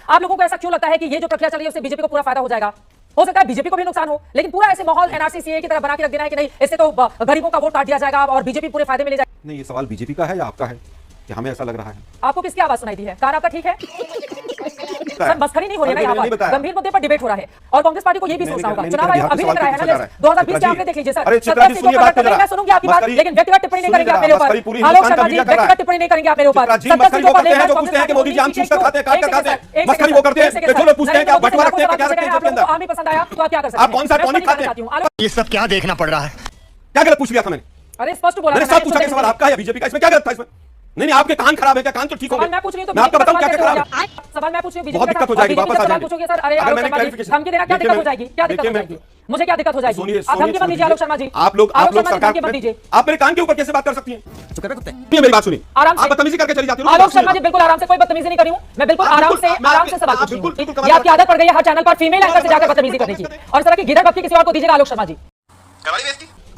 आप लोगों को ऐसा क्यों लगता है कि ये जो प्रक्रिया चल रही है उससे बीजेपी को पूरा फायदा हो जाएगा? हो सकता है बीजेपी को भी नुकसान हो, लेकिन पूरा ऐसे माहौल एनआरसी सीए की तरह बना के रख देना है कि नहीं, इससे तो गरीबों का वोट काट दिया जाएगा और बीजेपी पूरे फायदे में ले जाएगी। नहीं, ये सवाल बीजेपी का है या आपका है कि हमें ऐसा लग रहा है? आपको किसकी आवाज सुनाई दी है? कान आपका ठीक है? सर मस्खरी नहीं हो रही है यहाँ पर, गंभीर मुद्दे पर डिबेट हो रहा है और कांग्रेस पार्टी को ये भी सोचना होगा। चुनाव आयोग अभी लेकर आया है ना, 2020 के आंकड़े देख लीजिए सर। मैं सुनूंगी आपकी बात, लेकिन व्यक्तिगत टिप्पणी नहीं करेंगे आप मेरे ऊपर। आलोक शर्मा जी, व्यक्तिगत टिप्पणी नहीं करेंगे आप मेरे ऊपर। आम ही पसंद आया तो आप क्या कर सकते हैं? ये सब क्या देखना पड़ रहा है? क्या गलत पूछ लिया था मैंने? अरे स्पष्ट बोला मैंने सब पूछा कि सवाल आपका है बीजेपी का, इसमें क्या गलत था? इसमें नहीं, आपके कान खराब है क्या? कान तो ठीक हो गए। मैं पूछ रही हूं तो मैं आपका बताऊं क्या क्या खराब है? सवाल मैं पूछ रही हूं बीजेपी बहुत दिक्कत हो जाएगी, वापस आ जाएंगे। पूछोगे सर, अरे आलोक शर्मा जी धमकी देना क्या दिक्कत हो जाएगी? क्या दिक्कत हो जाएगी? मुझे क्या दिक्कत हो जाएगी? आप धमकी मत दीजिए आलोक शर्मा जी। आप लोग सरकार मत दीजिए। आप मेरे कान के ऊपर कैसे बात कर सकती हैं? चुप कर कुत्ते, मेरी बात सुनिए। आराम से आप बदतमीजी करके चली जाती हो। आलोक शर्मा जी बिल्कुल आराम से, कोई बदतमीजी नहीं कर रही हूं मैं, बिल्कुल आराम से सवाल पूछ रही हूं। ये आपकी आदत पड़ गई है हर चैनल पर फीमेल एंकर से जाकर बदतमीजी करने की, और इस तरह की गिरर बक्की किसी और को दीजिएगा आलोक शर्मा जी।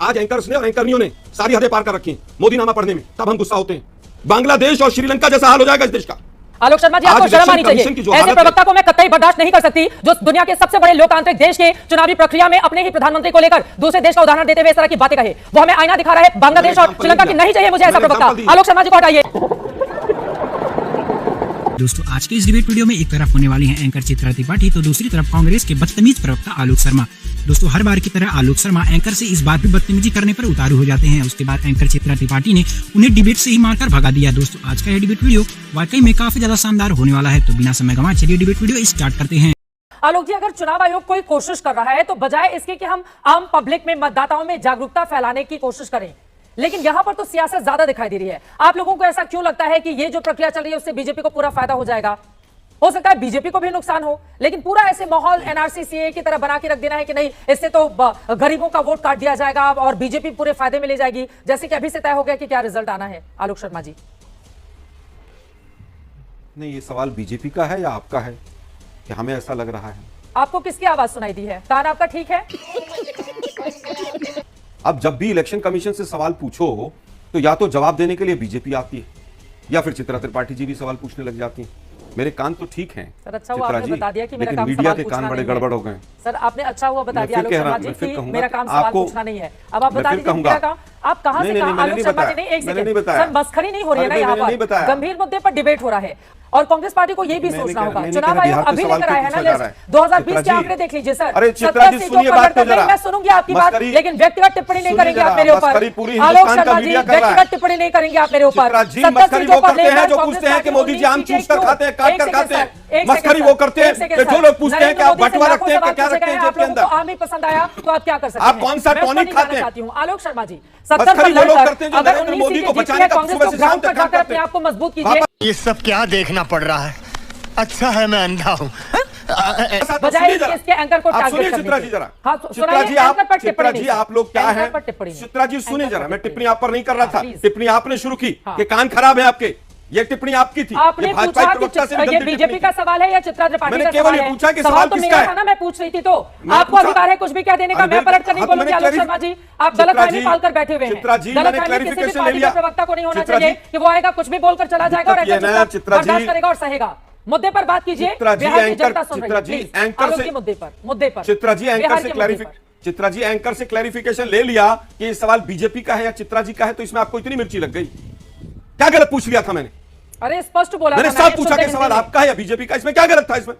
आज एंकर्स ने और एंकरनियों ने सारी हदें पार कर रखी हैं मोदी नामा पढ़ने में, तब हम गुस्सा होते हैं। बांग्लादेश और श्रीलंका जैसा हाल हो जाएगा इस देश का। आलोक शर्मा जी आपको शर्म आनी चाहिए, ऐसे प्रवक्ता को मैं कतई बर्दाश्त नहीं कर सकती जो दुनिया के सबसे बड़े लोकतांत्रिक देश के चुनावी प्रक्रिया में अपने ही प्रधानमंत्री को लेकर दूसरे देश का उदाहरण देते हुए इस तरह की बातें कहे। वो हमें आईना दिखा रहा है बांग्लादेश और श्रीलंका की। नहीं चाहिए मुझे ऐसा प्रवक्ता। आलोक शर्मा जी को हटाइए। दोस्तों आज के इस डिबेट वीडियो में एक तरफ होने वाली हैं एंकर चित्रा त्रिपाठी तो दूसरी तरफ कांग्रेस के बदतमीज प्रवक्ता आलोक शर्मा। दोस्तों हर बार की तरह आलोक शर्मा एंकर से इस बार भी बदतमीजी करने पर उतारू हो जाते हैं। उसके बाद एंकर चित्रा त्रिपाठी ने उन्हें डिबेट से ही मारकर भगा दिया। दोस्तों आज का यह डिबेट वीडियो वाकई में काफी ज्यादा शानदार होने वाला है, तो बिना समय गंवाए चलिए डिबेट वीडियो स्टार्ट करते हैं। आलोक जी, अगर चुनाव आयोग कोई कोशिश कर रहा है तो बजाय इसके कि हम आम पब्लिक में मतदाताओं में जागरूकता फैलाने की कोशिश करें, लेकिन यहां पर तो सियासत ज्यादा दिखाई दे रही है। आप लोगों को ऐसा क्यों लगता है कि ये जो प्रक्रिया चल रही है उससे बीजेपी को पूरा फायदा हो जाएगा? हो सकता है बीजेपी को भी नुकसान हो, लेकिन पूरा ऐसे माहौल एनआरसी सीए की तरह बना के रख देना है कि नहीं, इससे तो गरीबों का वोट काट दिया जाएगा और बीजेपी पूरे फायदे में ले जाएगी, जैसे कि अभी से तय हो गया कि क्या रिजल्ट आना है। आलोक शर्मा जी, नहीं, ये सवाल बीजेपी का है या आपका है कि हमें ऐसा लग रहा है? आपको किसकी आवाज सुनाई दी है? कान आपका ठीक है? अब जब भी इलेक्शन कमीशन से सवाल पूछो तो या तो जवाब देने के लिए बीजेपी आती है या फिर चित्रा त्रिपाठी जी भी सवाल पूछने लग जाती हैं। मेरे कान तो ठीक हैं सर, अच्छा हुआ आपने बता दिया कि मेरा काम मीडिया के कान बड़े गड़बड़ हो गए। सर आपने अच्छा हुआ बता दिया आलोक शर्मा जी कि मेरा काम सवाल पूछना नहीं है। अब आप बता दीजिए मेरा काम आप कहां से कहां? आलोक शर्मा जी ने एक सेकंड सर, मस्खरी नहीं हो रही है ना यहाँ पर, गंभीर मुद्दे पर डिबेट हो रहा है और कांग्रेस पार्टी को ये भी सोचना होगा। चुनाव आयोग अभी लेकर आया है ना, 2020 के आंकड़े देख लीजिए सर। अरे चित्रा जी सुनिए बात तो जरा। मैं सुनूंगी आपकी बात, लेकिन व्यक्तिगत टिप्पणी नहीं करेंगे आप मेरे ऊपर। आलोक शर्मा जी व्यक्तिगत टिप्पणी नहीं करेंगे आप मेरे ऊपर। मस्खरी वो करते हैं जो पूछते हैं कि मोदी जी आम चूस कर खाते हैं, काट कर खाते हैं। मस्खरी वो करते हैं कि जो लोग पूछते हैं कि आप बटवा रखते हैं, क्या रखते हैं जेब के अंदर। आम ही पसंद आया तो आप क्या कर सकते हैं? आप कौन सा टॉनिक खाते हैं? आलोक शर्मा जी 70 पर लड़कर अगर 19 मोदी को बचाने का कांग्रेस को ग्राउंड पर जाकर अपने आप को मजबूत कीजिए। ये सब क्या देखना पड़ रहा है? अच्छा है मैं अंधा हूँ। बजाय इसके एंकर को टारगेट करने चित्रा जी जरा। हाँ, चित्रा जी आप लोग क्या है? चित्रा जी सुनिए जरा, मैं टिप्पणी आप पर नहीं कर रहा था, टिप्पणी आपने शुरू की कि कान खराब है आपके। ये टिप्पणी आपकी थी। आपने पूछा कि ये बीजेपी का सवाल है या चित्रा त्रिपाठी का सवाल है? पूछा कि सवाल तो मेरा था ना, मैं पूछ रही थी, तो आपको अधिकार है कुछ भी कह देने का। मैं पलट कर नहीं बोलूंगी आलोक शर्मा जी, आप गलत फहमी पालकर बैठे हुए हैं। गलतफहमी किसी भी पार्टी के प्रवक्ता को नहीं होना चाहिए कि वो आएगा कुछ भी बोलकर चला जाएगा और बर्दाश्त करेगा और सहेगा। मुद्दे पर बात कीजिए, बिहार की जनता सुन रही है। आलोक जी मुद्दे पर चित्रा जी एंकर से क्लैरिफिकेशन ले लिया कि ये सवाल बीजेपी का है या चित्रा जी का है, तो इसमें आपको इतनी मिर्ची लग गई? क्या गलत पूछ लिया था मैंने? अरे स्पष्ट बोला मैंने सब पूछा कि सवाल आपका है या बीजेपी का, इसमें क्या गलत था? इसमें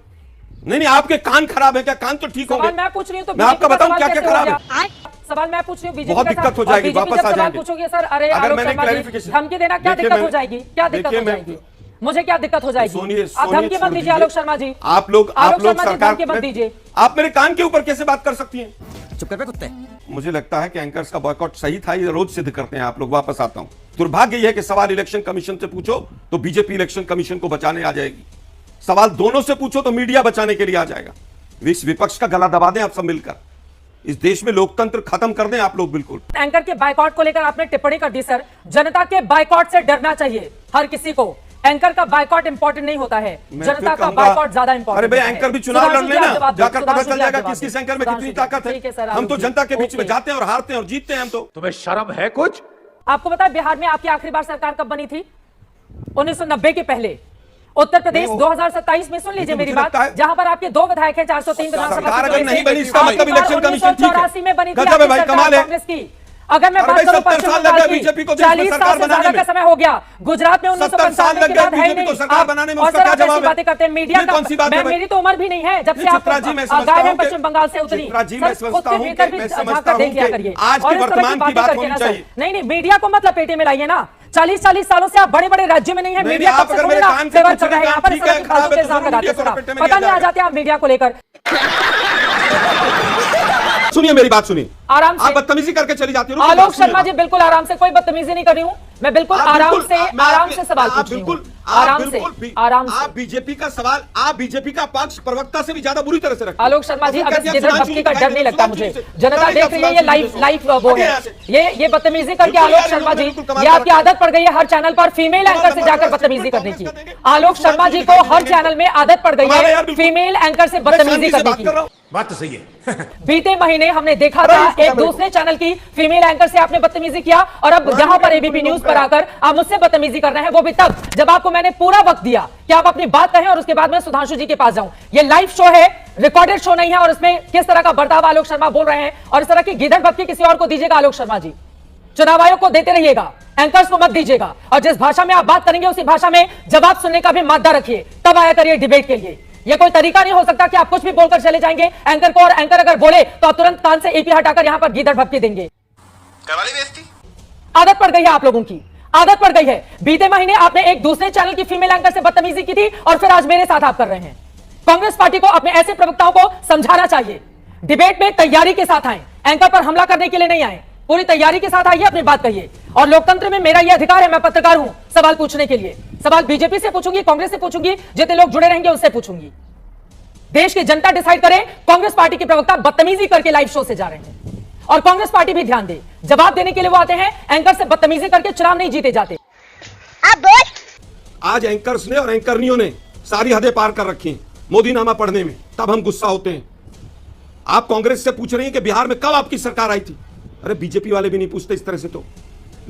नहीं, आपके कान खराब है क्या? कान तो ठीक हो गए। मैं पूछ रही हूँ तो मैं आपका बताऊं क्या क्या खराब है? सवाल मैं पूछ रही हूँ, बहुत दिक्कत हो जाएगी, वापस आ जाएंगे। पूछोगे सर, अरे आलोक शर्मा जी धमकी देना क्या दिक्कत हो जाएगी? क्या दिक्कत हो जाएगी? मुझे क्या दिक्कत हो जाएगी? आप धमकी मत दीजिए आलोक शर्मा जी। आप लोग धमकी मत दीजिए। आप मेरे कान के ऊपर कैसे बात कर सकती हैं? चुप कर कुत्ते। मुझे लगता है कि एंकर्स का बॉयकॉट सही था, ये रोज सिद्ध करते हैं आप लोग। वापस आता हूं। दुर्भाग्य यह है कि सवाल इलेक्शन कमीशन से पूछो तो बीजेपी इलेक्शन कमीशन को बचाने आ जाएगी, सवाल दोनों से पूछो तो मीडिया बचाने के लिए आ जाएगा। इस विपक्ष का गला दबा दें आप सब मिलकर, इस देश में लोकतंत्र खत्म कर दें आप लोग। बिल्कुल एंकर के बायकॉट को लेकर आपने टिप्पणी कर दी सर। जनता के बायकॉट से डरना चाहिए हर किसी को। एंकर का बायकॉट इंपॉर्टेंट नहीं होता है, जनता का बायकॉट ज्यादा इंपॉर्टेंट। अरे भाई एंकर भी चुनाव लड़ लेना, जाकर पता चल जाएगा किस किस एंकर में कितनी ताकत है। हम तो जनता के बीच में जाते हैं और हारते हैं और जीतते हैं। हम तो, तुम्हें शर्म है कुछ? आपको पता है बिहार में आपकी आखिरी बार सरकार कब बनी थी? 1990 के पहले। उत्तर प्रदेश नहीं, 2027 में सुन लीजिए लेकिन मेरी मुझे बात, लगता है- जहां पर आपके 2 विधायक हैं 403 विधानसभा सरकार अगर सीटों में नहीं से। बनी इसका आपकी मतलब बार इलेक्शन कमीशन ठीक है। 1984 में बनी थी गजब है आपकी भाई, सरकार कमाल है। कांग्रेस की। अगर मैं अरे बात भाई, करूं 70 पश्चिम साल बंगाल लग गए की, बीजेपी को देश में 40 सरकार साल से बनाने ज्यादा में। का समय हो गया। गुजरात में 70 साल 1995 लग के गए बाद है ही बीजेपी को नहीं। सरकार बनाने में, और उसका सर क्या आप ऐसी जवाब है? बातें करते हैं मीडिया ये का, कौन सी बात है भाई? मेरी तो उम्र भी नहीं है जब से आप चित्रा जी, मैं समझता गायब हूं हैं पश्चिम बंगाल से उतनी। चित्रा जी, मैं सर, खुद समझता के हूं भीतर कि- भी मैं झांक समझता कर देख हूं लिया कि करिए। आज और की इस तरह वर्तमान की बातें बात करके होनी ना सर, चाहिए। नहीं मीडिया को मतलब पेटे में लाइए ना। 40 सालों से आप बड़े बड़े राज्यों में नहीं है, नहीं, मीडिया आप कब से अगर थोड़ी मेरे ना कान से सेवा पूछ कर रहे हैं। रहे हैं, यहाँ पर ठीक इस तरह है, के खराब फालतू है के तो इल्जाम जरूर लगाते मीडिया हैं को सर। पेटे में पता लिया नहीं आ जाएगा। जाते आप मीडिया को लेकर। सुनिए मेरी बात सुनिए, आराम से। आप बदतमीजी करके चली जाती हो। आलोक शर्मा जी बिल्कुल आराम से, कोई बदतमीजी नहीं कर रही हूँ मैं, बिल्कुल आराम से सवाल पूछ रही हूँ। आराम से आप बीजेपी का सवाल, आप बीजेपी का पक्ष प्रवक्ता से भी ज्यादा बुरी तरह से रखते हैं। आलोक शर्मा जी, और अब फिर कहते हैं जिधर भक्ति का डर नहीं लगता मुझे। जनता देख रही है ये लाइव वो है, ये बदतमीजी करके आलोक शर्मा जी, ये आपकी आदत पड़ गई है हर चैनल पर फीमेल एंकर से जाकर बदतमीजी करने की। आलोक शर्मा जी को हर चैनल में आदत पड़ गई है फीमेल एंकर से बदतमीजी करने की। बात तो सही है। बीते महीने हमने देखा था एक दूसरे चैनल की फीमेल एंकर से आपने बदतमीजी किया, और अब यहां पर एबीपी न्यूज पर आकर आप मुझसे बदतमीजी कर रहे हैं, वो भी तब जब आपको मैंने पूरा वक्त दिया कि आप अपनी बात कहें और उसके बाद मैं सुधांशु जी के पास जाऊं। ये लाइव शो है, रिकॉर्डेड शो नहीं है, और इसमें किस तरह का बर्ताव आलोक शर्मा बोल रहे हैं और इस तरह की गिदड़ भक्ति किसी और को दीजिएगा आलोक शर्मा जी। चुनाव आयोग को देते रहिएगा, एंकर्स को मत दीजिएगा, और जिस भाषा में आप बात करेंगे उसी भाषा में जवाब सुनने का भी मादा रखिए, तब आया करिए डिबेट के लिए। यह कोई तरीका नहीं हो सकता कि आप कुछ भी बोलकर चले जाएंगे एंकर को, और एंकर अगर बोले तो आप तुरंत कान से एपी हटाकर यहां पर गीदड़ भक्ति देंगे। आदत पड़ गई है आप लोगों की, आदत पड़ गई है। बीते महीने आपने एक दूसरे चैनल की फीमेल एंकर से बदतमीजी की थी, और फिर आज मेरे साथ आप कर रहे हैं। कांग्रेस पार्टी को अपने ऐसे प्रवक्ताओं को समझाना चाहिए, डिबेट में तैयारी के साथ आए, एंकर पर हमला करने के लिए नहीं आए, पूरी तैयारी के साथ आइए, अपनी बात कहिए। और लोकतंत्र में मेरा यह अधिकार है, मैं पत्रकार हूं, सवाल पूछने के लिए। सवाल बीजेपी से पूछूंगी, कांग्रेस से पूछूंगी, जितने लोग जुड़े रहेंगे उससे पूछूंगी। देश की जनता डिसाइड करे। कांग्रेस पार्टी के प्रवक्ता बदतमीजी करके लाइव शो से जा रहे हैं, और कांग्रेस पार्टी भी ध्यान दे, जवाब देने के लिए वो आते हैं, एंकर से बदतमीजी करके चुनाव नहीं जीते जाते। आज एंकर्स ने और एंकरनियों ने सारी हदें पार कर रखी हैं मोदी नामा पढ़ने में, तब हम गुस्सा होते हैं। आप कांग्रेस से पूछ रही हैं कि बिहार में कब आपकी सरकार आई थी। अरे बीजेपी वाले भी नहीं पूछते इस तरह से, तो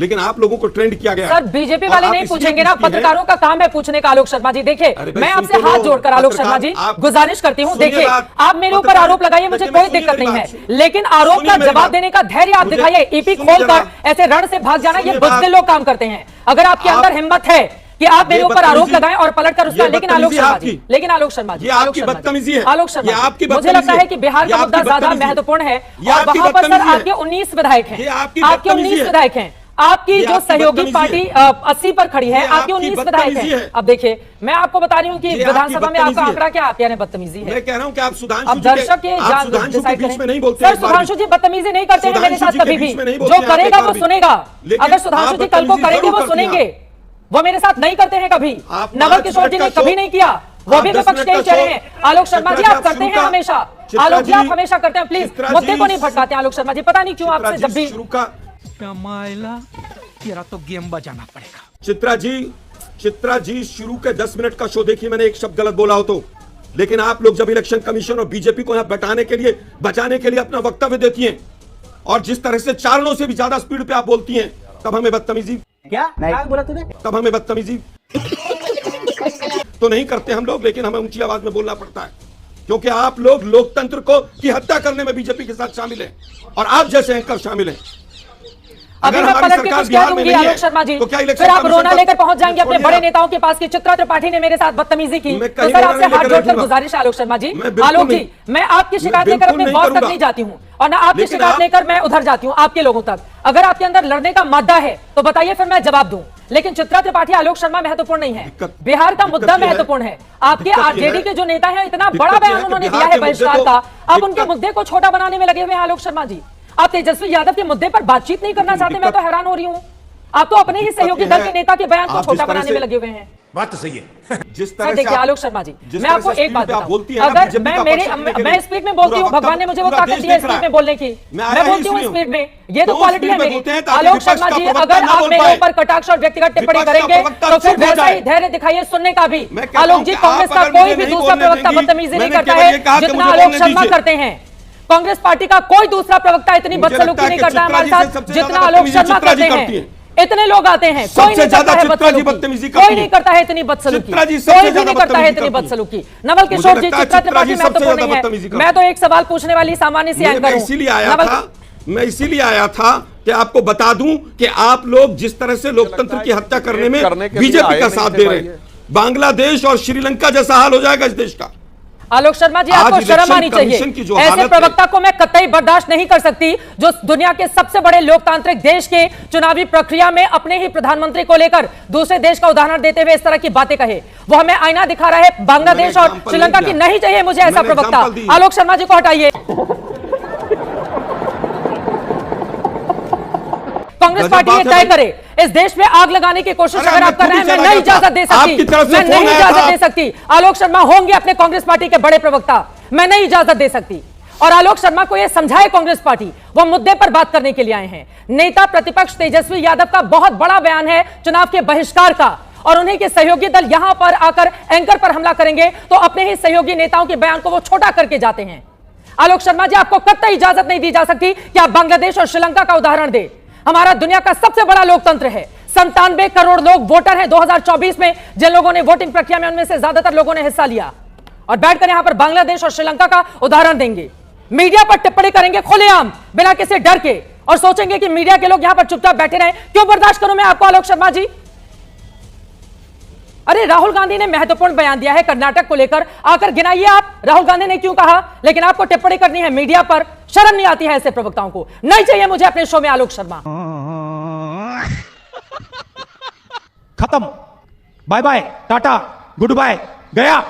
लेकिन आप लोगों को ट्रेंड किया गया। सर बीजेपी वाले नहीं पूछेंगे ना, पत्रकारों का काम है पूछने का। आलोक शर्मा जी देखिए, मैं आपसे सुन तो हाथ लो, जोड़कर आलोक शर्मा जी गुजारिश करती हूं, सुनिए देखिए बात, आप मेरे ऊपर पत्रकार- आरोप लगाइए, मुझे देखिए, कोई मैं दिक्कत सुनिए नहीं मेरी है, बात, लेकिन आरोप सुनिए का मेरी जवाब बात। देने का धैर्य आप मुझे- दिखाइए। ईपी सुनिए खोलकर जरा। ऐसे रण से भाग जाना, ये सुनिए बात। बुज़दिल लोग काम करते हैं। अगर आपके आप- अंदर हिम्मत है कि आप मेरे ये ऊपर आरोप बदतमीजी- लगाएं और पलट कर उसका, ये लेकिन आलोक बदतमीजी शर्मा आपकी। जी, लेकिन आलोक शर्मा जी, ये आलोक आपकी शर्मा जी, बदतमीजी है। आलोक शर्मा ये जी, आपकी मुझे बदतमीजी लगता है है। कि बिहार ये का आपकी मुद्दा ज्यादा बदतमीजी है। महत्वपूर्ण है, ये और आपकी वहां पर सर बदतमीजी है। आपके 19 विधायक हैं, ये आपकी आपके बदतमीजी 19 है। विधायक हैं। आपकी ये जो आपकी सहयोगी बदतमीजी पार्टी है। 80 पर खड़ी है, ये आपके आपकी 19 विधायक बदतमीजी हैं। है। अब देखिए, मैं आपको बता रही हूँ कि ये आपकी विधानसभा में आपका बदतमीजी है। आंकड़ा क्या आपके यानी बदतमीजी है। मैं कह रहा हूं कि आप सुधांशु अब जी के- दर्शक के आप सुधांशु के डिसाइड बीच में नहीं करें। बोलते सर एक बार सुधांशु भी। जी बदतमीजी नहीं करते हैं मेरे सुधांशु साथ जी के कभी भी, बीच में नहीं जो बोलते आप एक करेगा बार वो भी। सुनेगा। लेकिन अगर सुधांशु आप जी कल को बदतमीजी करेंगे जरूर वो करती हैं। सुनेंगे, वो मेरे साथ नहीं करते हैं कभी। आप नवल 5 किशोर जी मिनट ने का कभी शो- नहीं किया, वो आप भी 10 विपक्ष मिनट के ही का चेहरे शो- हैं। आलोक शर्मा जी चित्रा आप करते शुरू हैं का- हमेशा, चित्रा आलोक जी आप जी- हमेशा करते हैं। प्लीज चित्रा मुद्दे जी- को नहीं भटकाते आलोक शर्मा जी, पता नहीं क्यों आपसे जब भी शुरू का तेरा तो गेम बजाना पड़ेगा। चित्रा जी शुरू के 10 मिनट का शो देखिए, मैंने एक शब्द गलत बोला हो तो, लेकिन आप लोग जब इलेक्शन कमीशन और बीजेपी को यहां बचाने के लिए अपना वक्तव्य देती हैं, और जिस तरह से चारणों से भी ज्यादा स्पीड पे आप बोलती हैं, तब हमें बदतमीजी बोला तूने? तब हमें बदतमीजी तो नहीं करते हम लोग, लेकिन हमें ऊंची आवाज में बोलना पड़ता है, क्योंकि आप लोग लोकतंत्र की हत्या करने में बीजेपी के साथ शामिल हैं, और आप जैसे एंकर शामिल हैं। अभी मैं हमारी पलट के सरकार कुछ कह बिहार में दूंगी नहीं है, आलोक शर्मा जी, तो क्या इलेक्शन फिर आप कमीशन रोना का- लेकर पहुंच जाएंगे अपने छोड़िए बड़े आप। नेताओं के पास कि चित्रा त्रिपाठी ने मेरे साथ बदतमीजी की। मैं तो कहीं सर रोना आपसे नहीं हाथ लेकर जोड़कर बैठूंगा। गुजारिश है आलोक शर्मा जी, मैं बिल्कुल आलोक नहीं। जी, मैं आपकी शिकायत मैं लेकर अपने बिल्कुल बॉस नहीं तक करूंगा। नहीं जाती हूँ, और ना आपकी लेकिन शिकायत आप- लेकर मैं उधर जाती हूँ आपके लोगों तक। अगर आपके अंदर लड़ने का मादा है तो बताइए, फिर मैं जवाब दूं। लेकिन चित्रा त्रिपाठी आलोक शर्मा महत्वपूर्ण नहीं है, दिक्कत- बिहार का मुद्दा दिक्कत ये है- महत्वपूर्ण है। आपके दिक्कत ये आरजेडी है- के जो नेता हैं, इतना दिक्कत बड़ा ये है बयान कि उन्होंने बिहार दिया है के मुद्दे बहिष्कार को- का, आप उनके दिक्कत- मुद्दे को छोटा बनाने में लगे हुए हैं आलोक शर्मा जी। आप तेजस्वी यादव के मुद्दे पर बातचीत नहीं करना चाहते, मैं तो हैरान हो रही हूँ। आप तो अपने ही सहयोगी दल के नेता के बयान को आप जिस छोटा तरह बनाने से- में लगे हुए हैं। बात तो सही है। जिस सर तरह से देखिए आप- आलोक शर्मा जी, जिस मैं तरह आपको से एक बात स्पीड पे आप बताऊं, बोलती हैं ना, अगर बीजेपी मैं का मेरे पक्ष रखने के मैं लिए स्पीड में बोलती हूँ, पूरा भगवान ने मुझे वो पूरा ताकत देश दी है देख रहा स्पीड है। में बोलने की, मैं आया मैं ही बोलती हूँ इसलिए स्पीड में, ये तो तो क्वालिटी है स्पीड में मेरी। बोलते हैं ताकि आलोक विपक्ष शर्मा का जी, प्रवक्ता अगर ना आप बोल मेरे पाए। ऊपर कटाक्ष और व्यक्तिगत टिप्पणी विपक्ष का करेंगे प्रवक्ता तो फिर चुप हो वैसा ही जाए। धैर्य दिखाइए सुनने का भी। मैं कहता आलोक हूं जी, कि कांग्रेस आप का अगर कोई मुझे भी नहीं दूसरा बोलने प्रवक्ता देंगी, बदतमीजी नहीं मैंने करता केवल है ये कहा कि जितना मुझे आलोक बोलने शर्मा दीजिए। करते हैं। कांग्रेस पार्टी का कोई दूसरा प्रवक्ता इतनी मुझे बदसलूकी लगता है नहीं कि करता चित्रा हमारे जी से साथ सबसे जितना ज्यादा आलोक बदतमीजी शर्मा चित्रा जी करते करती हैं। हैं। इतने लोग आते हैं, कोई नहीं ज्यादा करता है चित्रा जी बदसलूकी, बदतमीजी कोई करती नहीं है। करता है इतनी बदसलूकी, चित्रा जी कोई सबसे भी ज्यादा नहीं करता है इतनी बदतमीजी बदसलूकी। नवल किशोर जी, लगता है चित्रा चित्रा त्रिपाठी जी सबसे महत्वपूर्ण ज्यादा नहीं बदतमीजी है। करती मैं तो एक सवाल पूछने वाली सामान्य सी एंकर मैं हूं। इसीलिए आया नवल- था, मैं इसीलिए आया था कि आपको बता दूं कि आप लोग जिस तरह से लोकतंत्र की हत्या करने में करने के लिए बीजेपी आए का नहीं साथ थे दे भाई रहे हैं, बांग्लादेश और श्रीलंका जैसा हाल हो जाएगा इस देश का। आलोक शर्मा जी, आज आपको शर्म इलेक्शन आनी चाहिए। कमीशन की जो ऐसे हालत है- प्रवक्ता को मैं कतई बर्दाश्त नहीं कर सकती जो दुनिया के सबसे बड़े लोकतांत्रिक देश के चुनावी प्रक्रिया में अपने ही प्रधानमंत्री को लेकर दूसरे देश का उदाहरण देते हुए इस तरह की बातें कहे। वो हमें आईना दिखा रहा है बांग्लादेश और एग्जाम्पल श्रीलंका नहीं की। दिया। नहीं चाहिए मुझे ऐसा मैंने प्रवक्ता। एग्जाम्पल दी। आलोक शर्मा जी को हटाइए। कांग्रेस पार्टी ये तय करे इस देश में आग लगाने की कोशिश अरे अगर आप मैं कर रहे हैं, खुद ही मैं चला नहीं गया था। इजाजत दे सकती। आपकी तरफ से मैं फोन नहीं आया इजाजत था। दे सकती। आलोक शर्मा होंगे अपने कांग्रेस पार्टी के बड़े प्रवक्ता, मैं नहीं इजाजत दे सकती। और आलोक शर्मा को यह समझाए कांग्रेस पार्टी, वो मुद्दे पर बात करने के लिए आए हैं। नेता प्रतिपक्ष तेजस्वी यादव का बहुत बड़ा बयान है चुनाव के बहिष्कार का, और उन्हीं के सहयोगी दल यहां पर आकर एंकर पर हमला करेंगे तो अपने ही सहयोगी नेताओं के बयान को वो छोटा करके जाते हैं। आलोक शर्मा जी, आपको कतई इजाजत नहीं दी जा सकती कि आप बांग्लादेश और श्रीलंका का उदाहरण दे। हमारा दुनिया का सबसे बड़ा लोकतंत्र है, 97 करोड़ लोग वोटर हैं 2024 में, जिन लोगों ने वोटिंग प्रक्रिया में उनमें से ज्यादातर लोगों ने हिस्सा लिया, और बैठकर यहां पर बांग्लादेश और श्रीलंका का उदाहरण देंगे। मीडिया पर टिप्पणी करेंगे खुलेआम बिना किसी डर के, और सोचेंगे कि मीडिया के लोग यहां पर चुपचाप बैठे रहे। क्यों बर्दाश्त करूं मैं आपको आलोक शर्मा जी? अरे राहुल गांधी ने महत्वपूर्ण बयान दिया है कर्नाटक को लेकर, आकर गिनाइए आप राहुल गांधी ने क्यों कहा, लेकिन आपको टिप्पणी करनी है मीडिया पर। शर्म नहीं आती है ऐसे प्रवक्ताओं को? नहीं चाहिए मुझे अपने शो में आलोक शर्मा। खत्म, bye bye, tata, goodbye, गया।